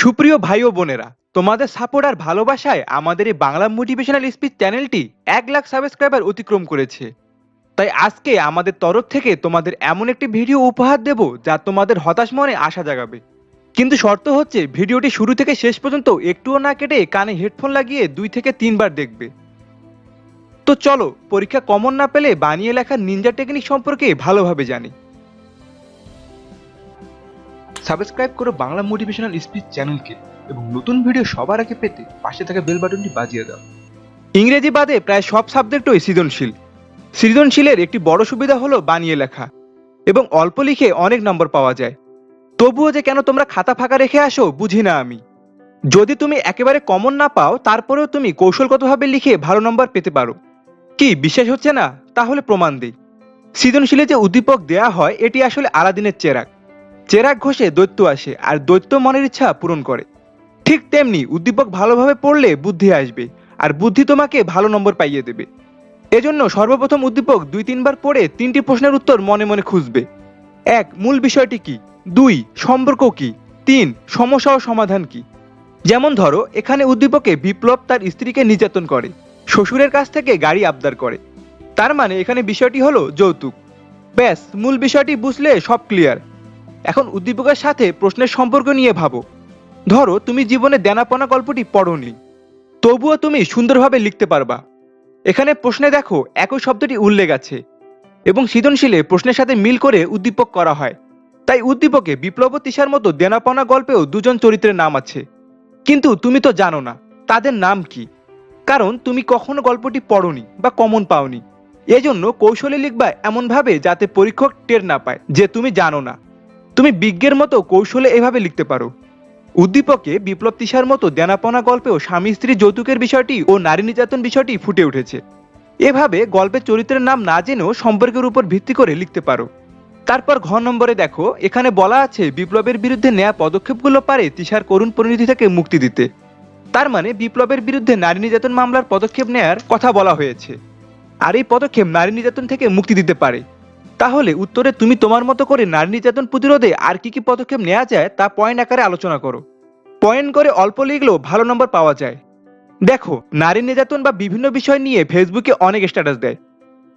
সুপ্রিয় ভাই ও বোনেরা, তোমাদের সাপোর্ট আর ভালোবাসায় আমাদের এই বাংলা মোটিভেশনাল স্পিচ চ্যানেলটি 1 লাখ সাবস্ক্রাইবার অতিক্রম করেছে। তাই আজকে আমাদের তরফ থেকে তোমাদের এমন একটি ভিডিও উপহার দেব যা তোমাদের হতাশ মনে আশা জাগাবে। কিন্তু শর্ত হচ্ছে ভিডিওটি শুরু থেকে শেষ পর্যন্ত একটুও না কেটে কানে হেডফোন লাগিয়ে 2 থেকে 3 বার দেখবে। তো চলো পরীক্ষা কমন না পেলে বানিয়ে লেখার নিনজা টেকনিক সম্পর্কে ভালোভাবে জানি। সাবস্ক্রাইব করো বাংলা মোটিভেশনাল স্পিচ চ্যানেলকে এবং নতুন ভিডিও সবার আগে পেতে পাশে থাকা বেল বাটনটি বাজিয়ে দাও। ইংরেজি বাদে প্রায় সব সাবজেক্টই সৃজনশীল। সৃজনশীলের একটি বড় সুবিধা হলো বানিয়ে লেখা এবং অল্প লিখে অনেক নম্বর পাওয়া যায়। তবুও যে কেন তোমরা খাতা ফাঁকা রেখে আসো বুঝি না আমি। যদি তুমি একেবারে কমন না পাও তারপরেও তুমি কৌশলগতভাবে লিখে ভালো নম্বর পেতে পারো। কি বিশ্বাস হচ্ছে না? তাহলে প্রমাণ দিই। সৃজনশীলে যে উদ্দীপক দেয়া হয় এটি আসলে আলাদিনের চেরাগ। চেরাগ ঘষে দৈত্য আসে আর দৈত্য মনের ইচ্ছা পূরণ করে। ঠিক তেমনি উদ্দীপক ভালোভাবে পড়লে বুদ্ধি আসবে আর বুদ্ধি তোমাকে ভালো নম্বর পাইয়ে দেবে। এজন্য সর্বপ্রথম উদ্দীপক 2-3 বার পড়ে 3টি প্রশ্নের উত্তর মনে মনে খুঁজবে। 1. মূল বিষয়টি কি? 2. সম্পর্ক কি? 3. সমস্যা ও সমাধান কি? যেমন ধরো এখানে উদ্দীপকে বিপ্লব তার স্ত্রীকে নির্যাতন করে, শ্বশুরের কাছ থেকে গাড়ি আবদার করে। তার মানে এখানে বিষয়টি হলো যৌতুক। ব্যাস, মূল বিষয়টি বুঝলে সব ক্লিয়ার। এখন উদ্দীপকের সাথে প্রশ্নের সম্পর্ক নিয়ে ভাবো। ধরো তুমি জীবনে দেনাপনা গল্পটি পড়োনি, তবুও তুমি সুন্দরভাবে লিখতে পারবা। এখানে প্রশ্নে দেখো একই শব্দটি উল্লেখ আছে এবং সৃজনশীলে প্রশ্নের সাথে মিল করে উদ্দীপক করা হয়। তাই উদ্দীপকে বিপ্লব ও তিশার মতো দেনাপনা গল্পেও দুজন চরিত্রের নাম আছে, কিন্তু তুমি তো জানো না তাদের নাম কি, কারণ তুমি কখনো গল্পটি পড়োনি বা কমন পাওনি। এজন্য কৌশলে লিখবা এমনভাবে যাতে পরীক্ষক টের না পায় যে তুমি জানো না। তুমি বিজ্ঞের মতো কৌশলে এভাবে লিখতে পারো। উদ্দীপকে বিপ্লব তিশার মতো দেনাপনা গল্পেও স্বামী স্ত্রী যৌতুকের বিষয়টি ও নারী নির্যাতন বিষয়টি ফুটে উঠেছে। এভাবে গল্পের চরিত্রের নাম না জেনেও সম্পর্কের উপর ভিত্তি করে লিখতে পারো। তারপর ঘ নম্বরে দেখো এখানে বলা আছে বিপ্লবের বিরুদ্ধে নেয়া পদক্ষেপগুলো পারে তিশার করুণ পরিণতি থেকে মুক্তি দিতে। তার মানে বিপ্লবের বিরুদ্ধে নারী নির্যাতন মামলার পদক্ষেপ নেয়ার কথা বলা হয়েছে, আর এই পদক্ষেপ নারী নির্যাতন থেকে মুক্তি দিতে পারে। তাহলে উত্তরে তুমি তোমার মতো করে নারী নির্যাতন প্রতিরোধে আর কি কি পদক্ষেপ নেওয়া যায় তা পয়েন্ট আকারে আলোচনা করো। পয়েন্ট করে অল্প লিখলেও ভালো নম্বর পাওয়া যায়। দেখো নারী নির্যাতন বা বিভিন্ন বিষয় নিয়ে ফেসবুকে অনেক স্ট্যাটাস দেয়,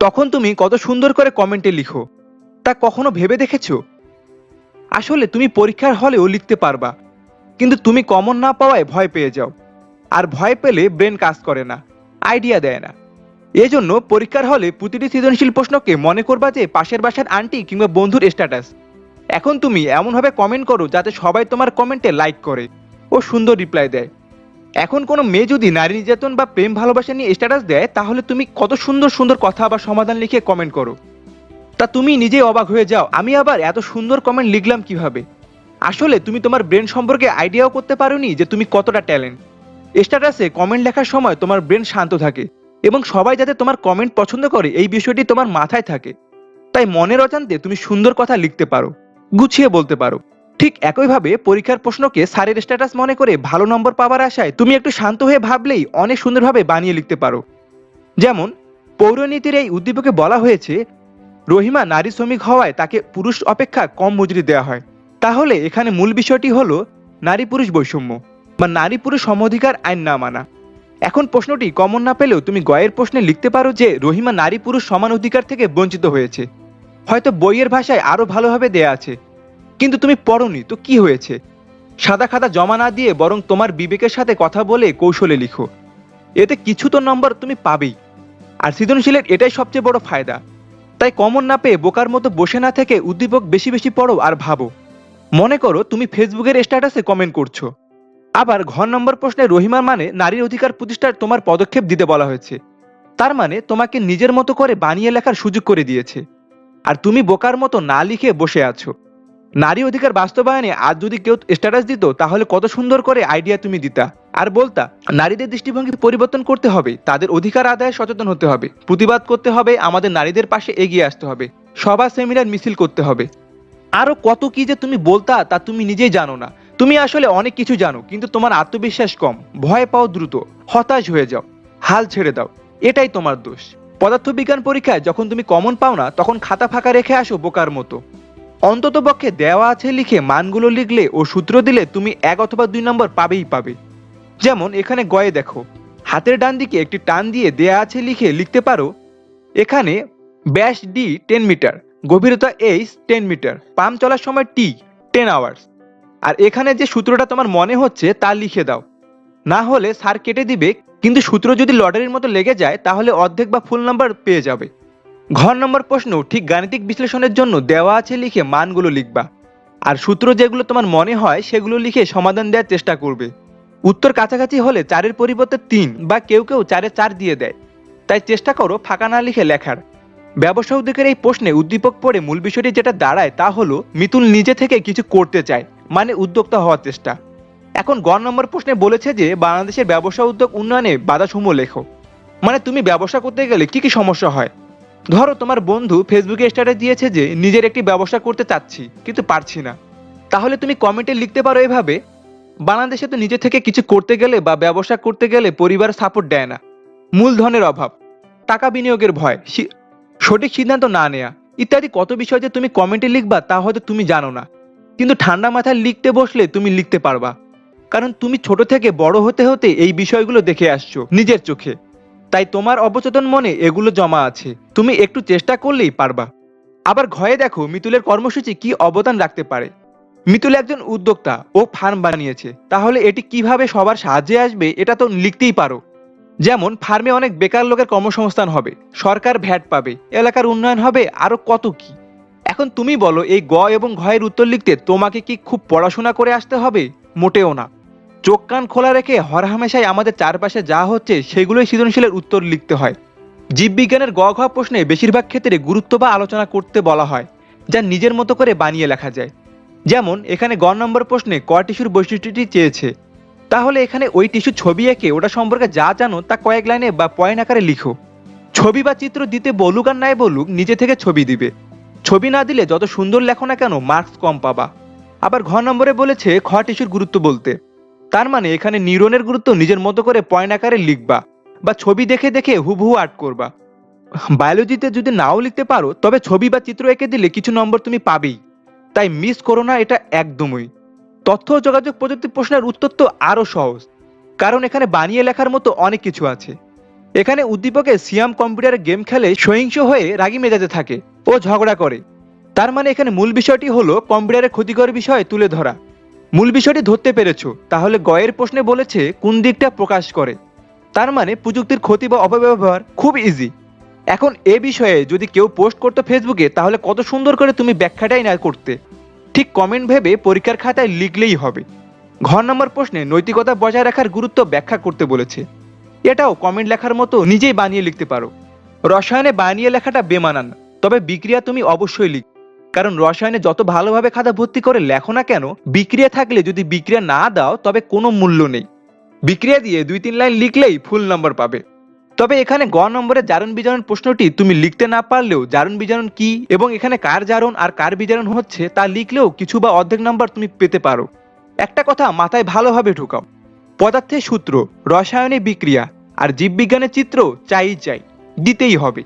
তখন তুমি কত সুন্দর করে কমেন্টে লিখো, তা কখনো ভেবে দেখেছো? আসলে তুমি পরীক্ষার হলেও লিখতে পারবা, কিন্তু তুমি কমন না পাওয়ায় ভয় পেয়ে যাও, আর ভয় পেলে ব্রেন কাজ করে না, আইডিয়া দেয় না। এজন্য পরীক্ষার হলে প্রতিটি সৃজনশীল প্রশ্নকে মনে করবা যে পাশের বাসার আন্টি কিংবা বন্ধুর স্ট্যাটাস। এখন তুমি এমনভাবে কমেন্ট করো যাতে সবাই তোমার কমেন্টে লাইক করে ও সুন্দর রিপ্লাই দেয়। এখন কোনো মেয়ে যদি নারী নির্যাতন বা প্রেম ভালোবাসা নিয়ে স্ট্যাটাস দেয় তাহলে তুমি কত সুন্দর সুন্দর কথা বা সমাধান লিখে কমেন্ট করো, তা তুমি নিজেই অবাক হয়ে যাও আমি আবার এত সুন্দর কমেন্ট লিখলাম কিভাবে। আসলে তুমি তোমার ব্রেন সম্পর্কে আইডিয়াও করতে পারোনি যে তুমি কতটা ট্যালেন্ট। স্ট্যাটাসে কমেন্ট লেখার সময় তোমার ব্রেন শান্ত থাকে এবং সবাই যাতে তোমার কমেন্ট পছন্দ করে এই বিষয়টি তোমার মাথায় থাকে। তাই মনের অজান্তে তুমি সুন্দর কথা লিখতে পারো, গুছিয়ে বলতে পারো। ঠিক একইভাবে পরীক্ষার প্রশ্নকে স্যারের স্ট্যাটাস মনে করে ভালো নম্বর পাওয়ার আশায় তুমি একটু শান্ত হয়ে ভাবলেই অনেক সুন্দরভাবে বানিয়ে লিখতে পারো। যেমন পৌরনীতির এই উদ্দীপকে বলা হয়েছে রহিমা নারী শ্রমিক হওয়ায় তাকে পুরুষ অপেক্ষা কম মজুরি দেওয়া হয়। তাহলে এখানে মূল বিষয়টি হলো নারী পুরুষ বৈষম্য বা নারী পুরুষ সমঅধিকার আইন না মানা। এখন প্রশ্নটি কমন না পেলেও তুমি গয়ের প্রশ্নে লিখতে পারো যে রহিমা নারী পুরুষ সমান অধিকার থেকে বঞ্চিত হয়েছে। হয়তো বইয়ের ভাষায় আরো ভালোভাবে দেয়া আছে, কিন্তু তুমি পড়োনি তো কি হয়েছে। সাদা খাতা জমা না দিয়ে বরং তোমার বিবেকের সাথে কথা বলে কৌশলে লিখো, এতে কিছু তো নম্বর তুমি পাবেই। আর সৃজনশীলের এটাই সবচেয়ে বড় ফায়দা। তাই কমন না পেয়ে বোকার মতো বসে না থেকে উদ্দীপক বেশি বেশি পড়ো আর ভাবো। মনে করো তুমি ফেসবুকের স্ট্যাটাসে কমেন্ট করছো, আবার ঘ নম্বর প্রশ্নে রহিমার মানে নারীর অধিকার প্রতিষ্ঠার তোমার পদক্ষেপ দিতে বলা হয়েছে। তার মানে তোমাকে নিজের মতো করে বানিয়ে লেখার সুযোগ করে দিয়েছে, আর তুমি বোকার মতো না লিখে বসে আছো। নারী অধিকার বাস্তবায়নে আজ যদি কেউ স্ট্যাটাস দিত তাহলে কত সুন্দর করে আইডিয়া তুমি দিতা আর বলতা নারীদের দৃষ্টিভঙ্গি পরিবর্তন করতে হবে, তাদের অধিকার আদায়ে সচেতন হতে হবে, প্রতিবাদ করতে হবে, আমাদের নারীদের পাশে এগিয়ে আসতে হবে, সভা সেমিনার মিছিল করতে হবে। আরো কত কি যে তুমি বলতা তা তুমি নিজেই জানো না। তুমি আসলে অনেক কিছু জানো, কিন্তু তোমার আত্মবিশ্বাস কম, ভয় পাও দ্রুত, হতাশ হয়ে যাও, হাল ছেড়ে দাও। এটাই তোমার দোষ। পদার্থবিজ্ঞান পরীক্ষায় যখন তুমি কমন পাও না তখন খাতা ফাঁকা রেখে আসো বোকার মতো। অন্ততপক্ষে দেওয়া আছে লিখে মানগুলো লিখলে ও সূত্র দিলে তুমি 1 অথবা 2 নম্বর পাবেই পাবে। যেমন এখানে গয়ে দেখো, হাতের ডান দিকে একটি টান দিয়ে দেয়া আছে লিখে লিখতে পারো এখানে ব্যাস ডি 10 মিটার, গভীরতা এইচ 10 মিটার, পাম্প চলার সময় টি 10 আওয়ার্স। আর এখানে যে সূত্রটা তোমার মনে হচ্ছে তা লিখে দাও, না হলে স্যার কেটে দিবে, কিন্তু সূত্র যদি লটারির মতো লেগে যায় তাহলে অর্ধেক বা ফুল নাম্বার পেয়ে যাবে। ঘর নম্বর প্রশ্ন ঠিক গাণিতিক বিশ্লেষণের জন্য দেওয়া আছে লিখে মানগুলো লিখবা, আর সূত্র যেগুলো তোমার মনে হয় সেগুলো লিখে সমাধান দেওয়ার চেষ্টা করবে। উত্তর কাছাকাছি হলে 4-এর পরিবর্তে 3 বা কেউ কেউ 4-এ 4 দিয়ে দেয়, তাই চেষ্টা করো ফাঁকা না লিখে লেখার। ব্যবসা উদ্যোগের এই প্রশ্নে উদ্দীপক পড়ে মূল বিষয়টি যেটা দাঁড়ায় তা হলো মিতুল নিজে থেকে কিছু করতে চায়, মানে উদ্যোক্তা হওয়ার চেষ্টা। এখন গ নম্বর প্রশ্নে বলেছে যে বাংলাদেশের ব্যবসা উদ্যোগ উন্নয়নে বাধাসমূহ লেখো, মানে তুমি ব্যবসা করতে গেলে কি কি সমস্যা হয়। ধরো তোমার বন্ধু ফেসবুকে স্ট্যাটাস দিয়েছে যে নিজের একটি ব্যবসা করতে চাচ্ছি কিন্তু পারছি না, তাহলে তুমি কমেন্টে লিখতে পারো এভাবে, বাংলাদেশে তো নিজে থেকে কিছু করতে গেলে বা ব্যবসা করতে গেলে পরিবার সাপোর্ট দেয় না, মূলধনের অভাব, টাকা বিনিয়োগের ভয়, সঠিক সিদ্ধান্ত না নেয়া ইত্যাদি কত বিষয় যে তুমি কমেন্টে লিখবা তা হয়তো তুমি জানো না, কিন্তু ঠান্ডা মাথায় লিখতে বসলে তুমি লিখতে পারবা, কারণ তুমি ছোট থেকে বড় হতে হতে এই বিষয়গুলো দেখে আসছো নিজের চোখে, তাই তোমার অবচেতন মনে এগুলো জমা আছে, তুমি একটু চেষ্টা করলেই পারবা। আবার ঘয়ে দেখো মিতুলের কর্মসূচি কি অবদান রাখতে পারে। মিতুল একজন উদ্যোক্তা ও ফার্ম বানিয়েছে, তাহলে এটি কিভাবে সবার সাহায্যে আসবে এটা তো লিখতেই পারো। যেমন ফার্মে অনেক বেকার লোকের কর্মসংস্থান হবে, সরকার ভ্যাট পাবে, এলাকার উন্নয়ন হবে, আরো কত কি। এখন তুমি বলো এই গ এবং ঘয়ের উত্তর লিখতে তোমাকে কি খুব পড়াশোনা করে আসতে হবে? মোটেও না। চোখ কান খোলা রেখে হরহামেশাই আমাদের চারপাশে যা হচ্ছে সেগুলোই সৃজনশীলের উত্তর লিখতে হয়। জীববিজ্ঞানের গ ঘ প্রশ্নে বেশিরভাগ ক্ষেত্রে গুরুত্ব বা আলোচনা করতে বলা হয়, যা নিজের মতো করে বানিয়ে লেখা যায়। যেমন এখানে গ নম্বর প্রশ্নে ক টিস্যুর বৈশিষ্ট্যটি চেয়েছে, তাহলে এখানে ওই টিস্যুর ছবি এঁকে ওটা সম্পর্কে যা জানো তা কয়েক লাইনে বা পয়েন্ট আকারে লিখো। ছবি বা চিত্র দিতে বলুক আর নাই বলুক নিজে থেকে ছবি দিবে, ছবি না দিলে যত সুন্দর লেখো না কেন মার্কস কম পাবা। আবার ঘ নম্বরে বলেছে খ টিস্যুর গুরুত্ব বলতে, তার মানে এখানে নিউরনের গুরুত্ব নিজের মতো করে পয়েন্ট আকারে লিখবা বা ছবি দেখে দেখে হুবহু আর্ট করবা। বায়োলজিতে যদি নাও লিখতে পারো তবে ছবি বা চিত্র এঁকে দিলে কিছু নম্বর তুমি পাবেই, তাই মিস করো না এটা একদমই। তথ্য ও যোগাযোগ প্রযুক্তি প্রশ্নের উত্তর তো আরো সহজ, কারণ এখানে বানিয়ে লেখার মতো অনেক কিছু আছে। এখানে উদ্দীপকে সিয়াম কম্পিউটারে গেম খেলে সহিংস হয়ে রাগী মেজাজে থাকে ও ঝগড়া করে, তার মানে এখানে মূল বিষয়টি হলো কম্পিউটারের ক্ষতিকর বিষয় তুলে ধরা। মূল বিষয়টি ধরতে পেরেছো, তাহলে গয়ের প্রশ্নে বলেছে কোন দিকটা প্রকাশ করে, তার মানে প্রযুক্তির ক্ষতি বা অপব্যবহার। খুব ইজি। এখন এ বিষয়ে যদি কেউ পোস্ট করতো ফেসবুকে তাহলে কত সুন্দর করে তুমি ব্যাখ্যাটাই না করতে, ঠিক কমেন্ট ভেবে পরীক্ষার খাতায় লিখলেই হবে। ঘ নম্বর প্রশ্নে নৈতিকতা বজায় রাখার গুরুত্ব ব্যাখ্যা করতে বলেছে, এটাও কমেন্ট লেখার মতো নিজেই বানিয়ে লিখতে পারো। রসায়নে বানিয়ে লেখাটা বেমানান, তবে বিক্রিয়া তুমি অবশ্যই লিখ, কারণ রসায়নে যত ভালোভাবে খাতা ভর্তি করে লেখো না কেন, বিক্রিয়া থাকলে যদি বিক্রিয়া না দাও তবে কোনো মূল্য নেই। বিক্রিয়া দিয়ে 2-3 লাইন লিখলেই ফুল নম্বর পাবে। তবে এখানে গ নম্বরে জারণ বিজারণ প্রশ্নটি তুমি লিখতে না পারলেও জারণ বিজারণ কি এবং এখানে কার জারণ আর কার বিজারণ হচ্ছে তা লিখলেও কিছু বা অর্ধেক নাম্বার তুমি পেতে পারো। একটা কথা মাথায় ভালোভাবে ঢোকাও, পদার্থের সূত্র, রসায়নে বিক্রিয়া আর জীববিজ্ঞানের চিত্র চাই চাই, দিতেই হবে।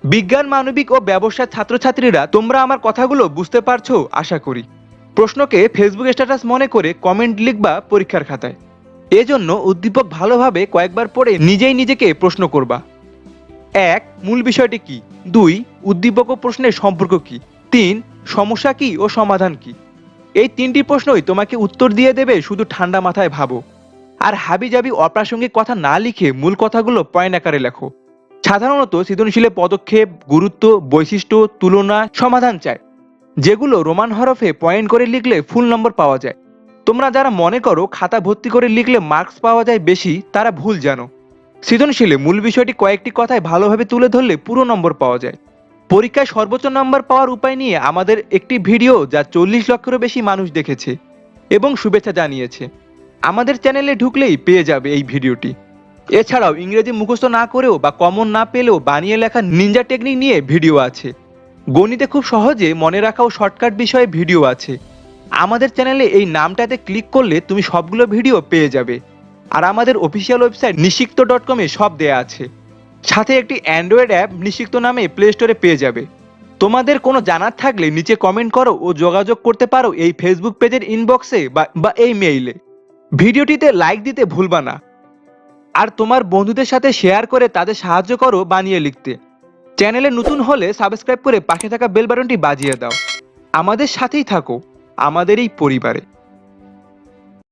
বিজ্ঞান, মানবিক ও ব্যবসার ছাত্রছাত্রীরা তোমরা আমার কথাগুলো বুঝতে পারছো আশা করি। প্রশ্নকে ফেসবুক স্ট্যাটাস মনে করে কমেন্ট লিখবা পরীক্ষার খাতায়। এজন্য উদ্দীপক ভালোভাবে কয়েকবার পড়ে নিজেই নিজেকে প্রশ্ন করবা। 1. মূল বিষয়টি কি? 2. উদ্দীপক ও প্রশ্নের সম্পর্ক কি? 3. সমস্যা কি ও সমাধান কি? এই 3টি প্রশ্নই তোমাকে উত্তর দিয়ে দেবে, শুধু ঠান্ডা মাথায় ভাবো। আর হাবিজাবি অপ্রাসঙ্গিক কথা না লিখে মূল কথাগুলো পয়েন্ট আকারে লেখো। সাধারণত সৃজনশীলে পদক্ষেপ, গুরুত্ব, বৈশিষ্ট্য, তুলনা, সমাধান চায়, যেগুলো রোমান হরফে পয়েন্ট করে লিখলে ফুল নম্বর পাওয়া যায়। তোমরা যারা মনে করো খাতা ভর্তি করে লিখলে মার্কস পাওয়া যায় বেশি, তারা ভুল জানো। সৃজনশীলে মূল বিষয়টি কয়েকটি কথায় ভালোভাবে তুলে ধরলে পুরো নম্বর পাওয়া যায়। পরীক্ষায় সর্বোচ্চ নম্বর পাওয়ার উপায় নিয়ে আমাদের একটি ভিডিও যা 40 লক্ষেরও বেশি মানুষ দেখেছে এবং শুভেচ্ছা জানিয়েছে, আমাদের চ্যানেলে ঢুকলেই পেয়ে যাবে এই ভিডিওটি। এছাড়াও ইংরেজি মুখস্থ না করেও বা কমন না পেলেও বানিয়ে লেখা নিনজা টেকনিক নিয়ে ভিডিও আছে। গণিতে খুব সহজে মনে রাখা ও শর্টকাট বিষয়ে ভিডিও আছে। আমাদের চ্যানেলে এই নামটাতে ক্লিক করলে তুমি সবগুলো ভিডিও পেয়ে যাবে। আর আমাদের অফিসিয়াল ওয়েবসাইট নিশিক্ত.com-এ সব দেয়া আছে, সাথে একটি অ্যান্ড্রয়েড অ্যাপ নিশিক্ত নামে প্লে স্টোরে পেয়ে যাবে। তোমাদের কোনো জানার থাকলে নিচে কমেন্ট করো ও যোগাযোগ করতে পারো এই ফেসবুক পেজের ইনবক্সে বা এই মেইলে। ভিডিওটিতে লাইক দিতে ভুলবা না, আর তোমার বন্ধুদের সাথে শেয়ার করে তাদের সাহায্য করো বানিয়ে লিখতে। চ্যানেলে নতুন হলে সাবস্ক্রাইব করে পাশে থাকা বেল বাটনটি বাজিয়ে দাও। আমাদের সাথেই থাকো, আমাদের এই পরিবারে।